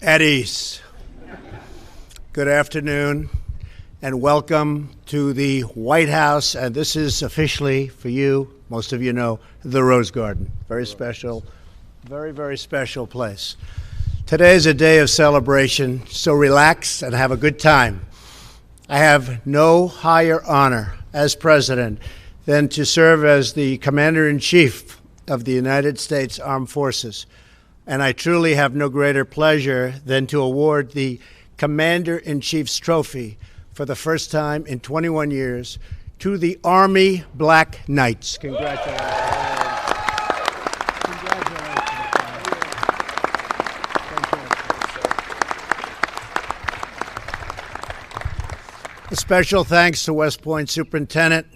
At ease. Good afternoon and welcome to the White House. And this is officially, for you, most of you know, the Rose Garden. Very special, very, very special place. Today is a day of celebration, so relax and have a good time. I have no higher honor as president than to serve as the Commander-in-Chief of the United States Armed Forces. And I truly have no greater pleasure than to award the Commander-in-Chief's Trophy for the first time in 21 years to the Army Black Knights. Congratulations. A special thanks to West Point Superintendent,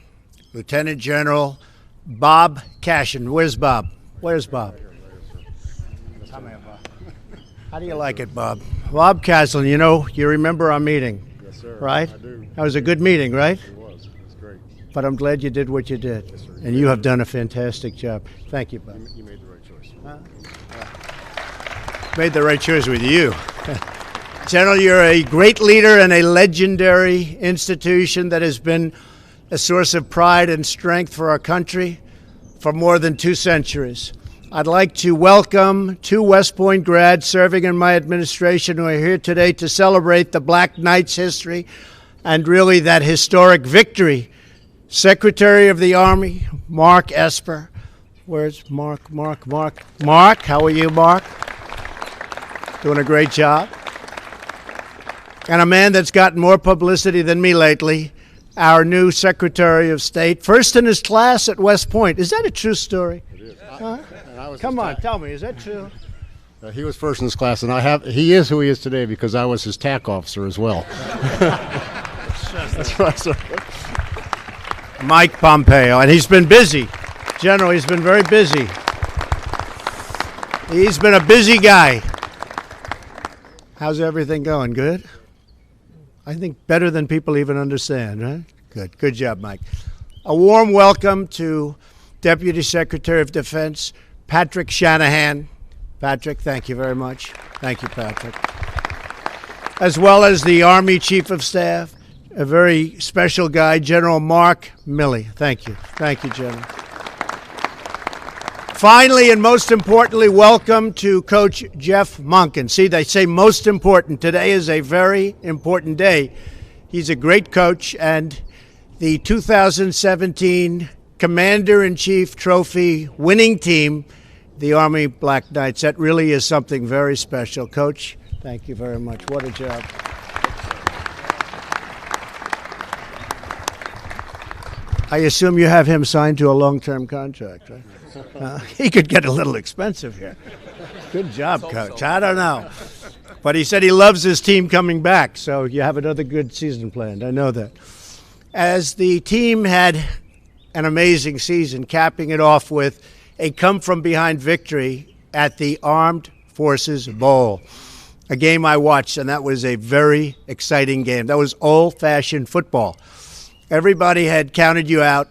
Lieutenant General Bob Cashin. Where's Bob? Where's Bob? How do you like it, Bob? Bob Cashin, you remember our meeting. Yes, sir. Right? I do. That was a good meeting, right? It was. It was great. But I'm glad you did what you did. Yes, sir. And you have done a fantastic job. Thank you, Bob. You made the right choice. Made the right choice with you. General, you're a great leader and a legendary institution that has been a source of pride and strength for our country for more than 2 centuries. I'd like to welcome 2 West Point grads serving in my administration who are here today to celebrate the Black Knights' history and really that historic victory. Secretary of the Army, Mark Esper. Where's Mark? Mark, how are you, Mark? Doing a great job. And a man that's gotten more publicity than me lately, our new Secretary of State, first in his class at West Point. Is that a true story? It is. Huh? Come on, tell me, is that true? He was first in his class, and he is who he is today because I was his TAC officer as well. That's right, sir. Mike Pompeo, and he's been busy. General, he's been very busy. He's been a busy guy. How's everything going? Good? I think better than people even understand, right? Good. Good job, Mike. A warm welcome to Deputy Secretary of Defense Patrick Shanahan. Patrick, thank you very much. Thank you, Patrick. As well as the Army Chief of Staff, a very special guy, General Mark Milley. Thank you. Thank you, General. Finally, and most importantly, welcome to Coach Jeff Monken. See, they say most important. Today is a very important day. He's a great coach, and the 2017 Commander-in-Chief Trophy winning team, the Army Black Knights. That really is something very special. Coach, thank you very much. What a job. I assume you have him signed to a long-term contract, right? He could get a little expensive here. Good job, Coach. I don't know. But he said he loves his team coming back, so you have another good season planned. I know that. As the team had an amazing season, capping it off with a come-from-behind victory at the Armed Forces Bowl, a game I watched, and that was a very exciting game. That was old-fashioned football. Everybody had counted you out,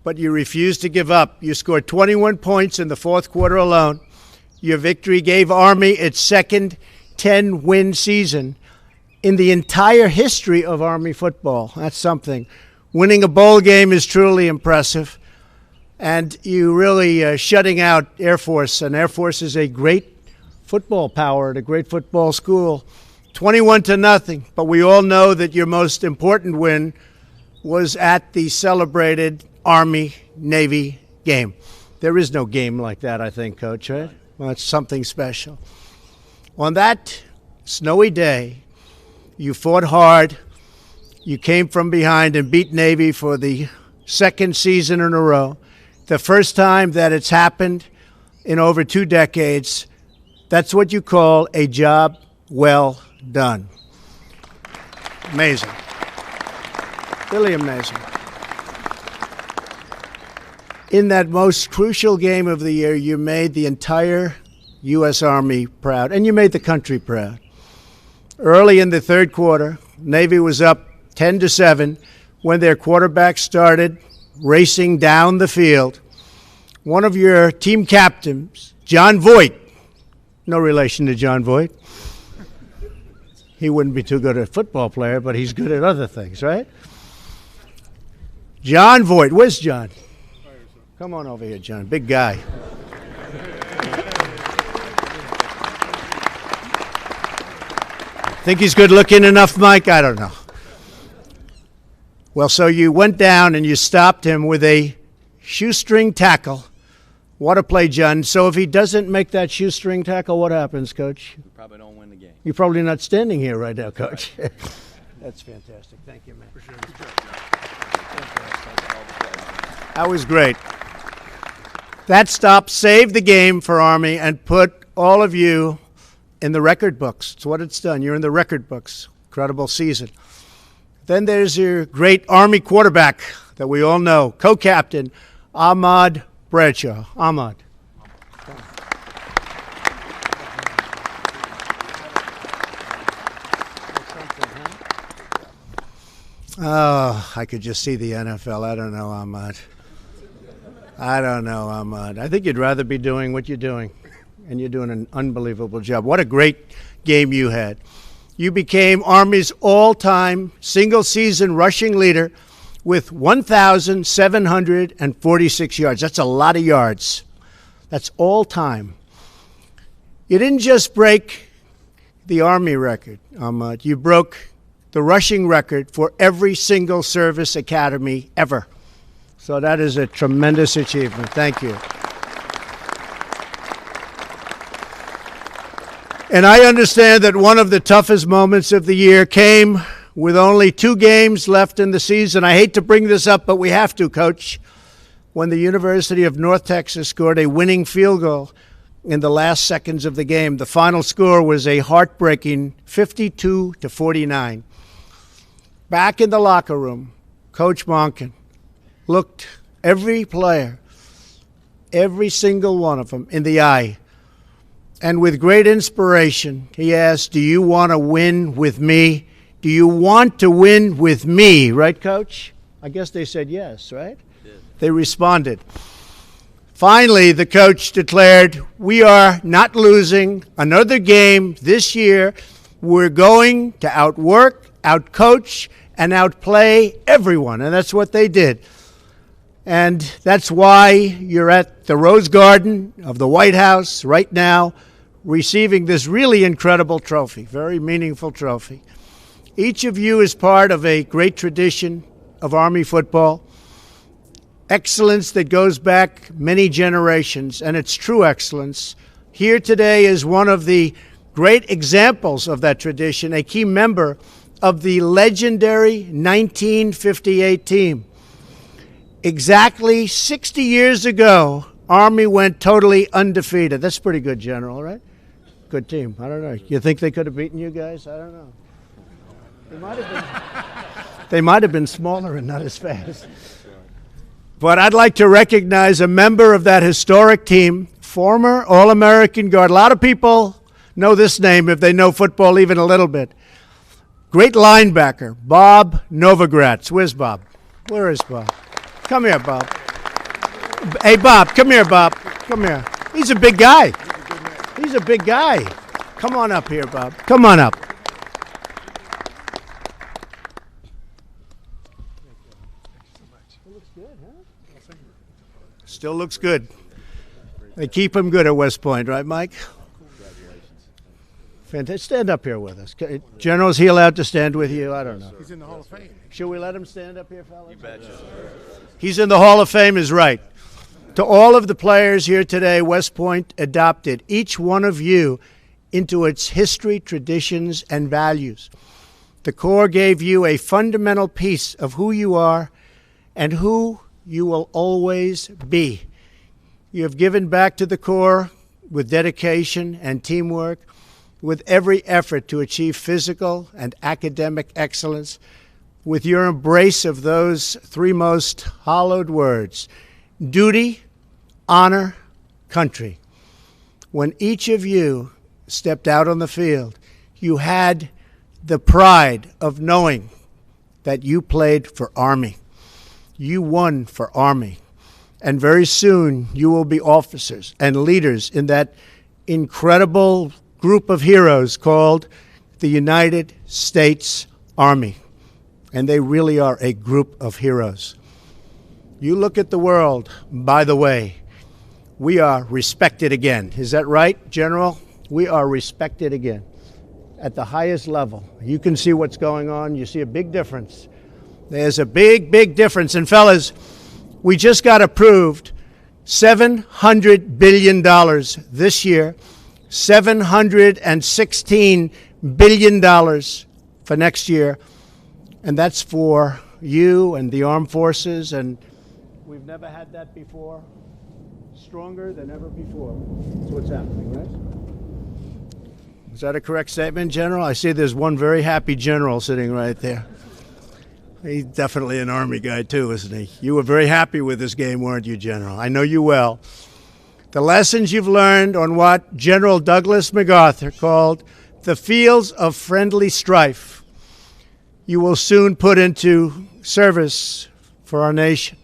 but you refused to give up. You scored 21 points in the fourth quarter alone. Your victory gave Army its second 10-win season in the entire history of Army football. That's something. Winning a bowl game is truly impressive. And you really shutting out Air Force, and Air Force is a great football power and a great football school. 21-0, but we all know that your most important win was at the celebrated Army-Navy game. There is no game like that, I think, Coach, right? Well, it's something special. On that snowy day, you fought hard. You came from behind and beat Navy for the second season in a row. The first time that it's happened in over 2 decades. That's what you call a job well done. Amazing. Really amazing. In that most crucial game of the year, you made the entire U.S. Army proud, and you made the country proud. Early in the third quarter, Navy was up 10-7 when their quarterback started racing down the field. One of your team captains, John Voight, no relation to John Voight, He wouldn't be too good a football player, but he's good at other things, right? John Voight. Where's John? Come on over here, John. Big guy. Think he's good looking enough, Mike? I don't know. Well, so you went down and you stopped him with a shoestring tackle. What a play, John. So if he doesn't make that shoestring tackle, what happens, Coach? We probably don't win the game. You're probably not standing here right now, Coach. That's fantastic. Thank you, man. That was great. That stop saved the game for Army and put all of you in the record books. It's what it's done. You're in the record books. Incredible season. Then there's your great Army quarterback that we all know, co-captain Ahmad Bradshaw. Ahmad. Oh, I could just see the NFL. I don't know, Ahmad. I think you'd rather be doing what you're doing, and you're doing an unbelievable job. What a great game you had. You became Army's all-time single-season rushing leader with 1,746 yards. That's a lot of yards. That's all-time. You didn't just break the Army record, Ahmad. You broke the rushing record for every single service academy ever. So that is a tremendous achievement. Thank you. And I understand that one of the toughest moments of the year came with only 2 games left in the season. I hate to bring this up, but we have to, Coach. When the University of North Texas scored a winning field goal in the last seconds of the game, the final score was a heartbreaking 52-49. Back in the locker room, Coach Monken looked every player, every single one of them, in the eye. And with great inspiration, he asked, do you want to win with me? Do you want to win with me? Right, Coach? I guess they said yes, right? They responded. Finally, the coach declared, we are not losing another game this year. We're going to outwork, outcoach, and outplay everyone. And that's what they did. And that's why you're at the Rose Garden of the White House right now, receiving this really incredible trophy, very meaningful trophy. Each of you is part of a great tradition of Army football, excellence that goes back many generations, and it's true excellence. Here today is one of the great examples of that tradition, a key member of the legendary 1958 team. Exactly 60 years ago, Army went totally undefeated. That's pretty good, General, right? Good team. I don't know. You think they could have beaten you guys? I don't know. They might have been smaller and not as fast. But I'd like to recognize a member of that historic team, former All-American guard. A lot of people know this name if they know football even a little bit. Great linebacker, Bob Novogratz. Where's Bob? Where is Bob? Come here, Bob. Hey, Bob, come here, Bob. Come here. He's a big guy. He's a big guy. Come on up here, Bob. Come on up. Still looks good. They keep him good at West Point, right, Mike? Fantastic. Stand up here with us. General, is he allowed to stand with you? I don't know. He's in the Hall of Fame. Should we let him stand up here, fellas? You betcha. He's in the Hall of Fame is right. To all of the players here today, West Point adopted each one of you into its history, traditions, and values. The Corps gave you a fundamental piece of who you are and who you will always be. You have given back to the Corps with dedication and teamwork, with every effort to achieve physical and academic excellence, with your embrace of those 3 most hallowed words, duty, honor, country. When each of you stepped out on the field, you had the pride of knowing that you played for Army. You won for Army. And very soon you will be officers and leaders in that incredible group of heroes called the the United States Army. And they really are a group of heroes. You look at the world, by the way, we are respected again. Is that right, General? We are respected again at the highest level. You can see what's going on. You see a big difference. There's a big, big difference. And fellas, we just got approved $700 billion this year, $716 billion for next year. And that's for you and the armed forces. And we've never had that before. Stronger than ever before. That's what's happening, right? Is that a correct statement, General? I see there's one very happy general sitting right there. He's definitely an Army guy, too, isn't he? You were very happy with this game, weren't you, General? I know you well. The lessons you've learned on what General Douglas MacArthur called the fields of friendly strife, you will soon put into service for our nation.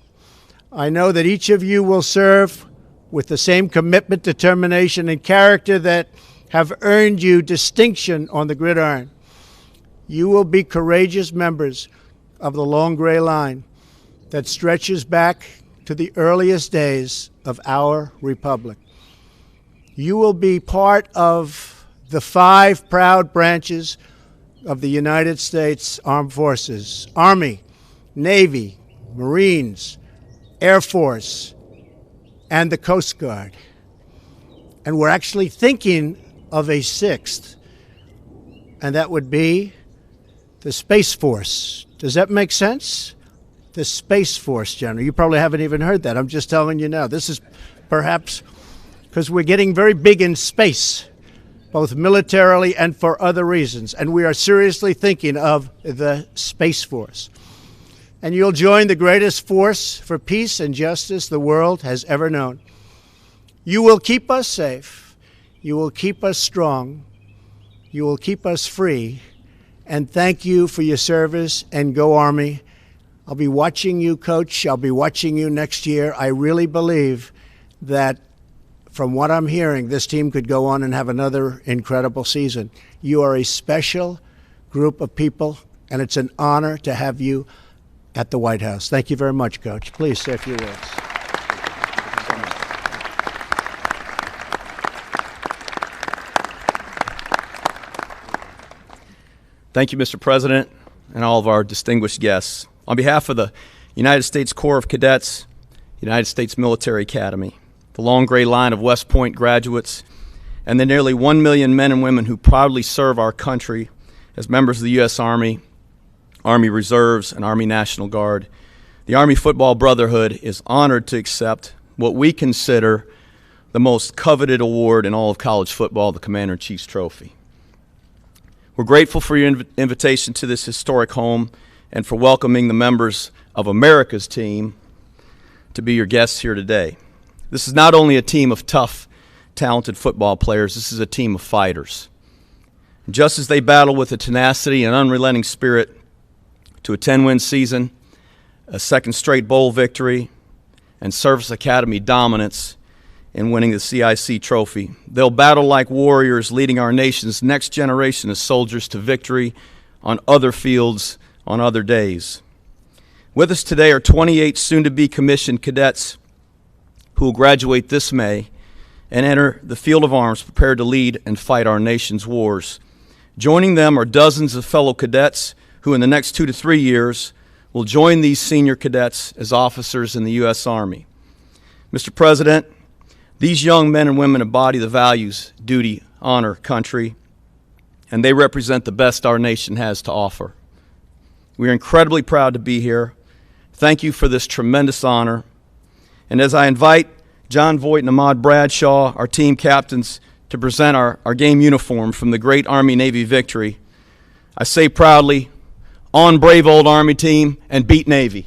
I know that each of you will serve with the same commitment, determination, and character that have earned you distinction on the gridiron. You will be courageous members of the long gray line that stretches back to the earliest days of our republic. You will be part of the 5 proud branches of the United States Armed Forces: Army, Navy, Marines, Air Force, and the Coast Guard. And we're actually thinking of a 6th, and that would be the Space Force. Does that make sense? The Space Force, General. You probably haven't even heard that. I'm just telling you now. This is perhaps because we're getting very big in space, both militarily and for other reasons. And we are seriously thinking of the Space Force. And you'll join the greatest force for peace and justice the world has ever known. You will keep us safe. You will keep us strong. You will keep us free. And thank you for your service, and go Army. I'll be watching you, Coach. I'll be watching you next year. I really believe that from what I'm hearing, this team could go on and have another incredible season. You are a special group of people, and it's an honor to have you at the White House. Thank you very much, Coach. Please say a few words. Thank you, Mr. President, and all of our distinguished guests. On behalf of the United States Corps of Cadets, United States Military Academy, the long gray line of West Point graduates, and the nearly 1 million men and women who proudly serve our country as members of the U.S. Army, Army Reserves, and Army National Guard, the Army Football Brotherhood is honored to accept what we consider the most coveted award in all of college football, the Commander-in-Chief's Trophy. We're grateful for your invitation to this historic home and for welcoming the members of America's team to be your guests here today. This is not only a team of tough, talented football players, this is a team of fighters. And just as they battle with a tenacity and unrelenting spirit to a 10-win season, a second straight bowl victory, and Service Academy dominance in winning the CIC trophy, they'll battle like warriors, leading our nation's next generation of soldiers to victory on other fields on other days. With us today are 28 soon-to-be commissioned cadets who will graduate this May and enter the field of arms prepared to lead and fight our nation's wars. Joining them are dozens of fellow cadets who in the next 2 to 3 years will join these senior cadets as officers in the U.S. Army. Mr. President, these young men and women embody the values, duty, honor, country, and they represent the best our nation has to offer. We are incredibly proud to be here. Thank you for this tremendous honor. And as I invite John Voight and Ahmad Bradshaw, our team captains, to present our game uniform from the great Army-Navy victory, I say proudly, on brave old Army team, and beat Navy.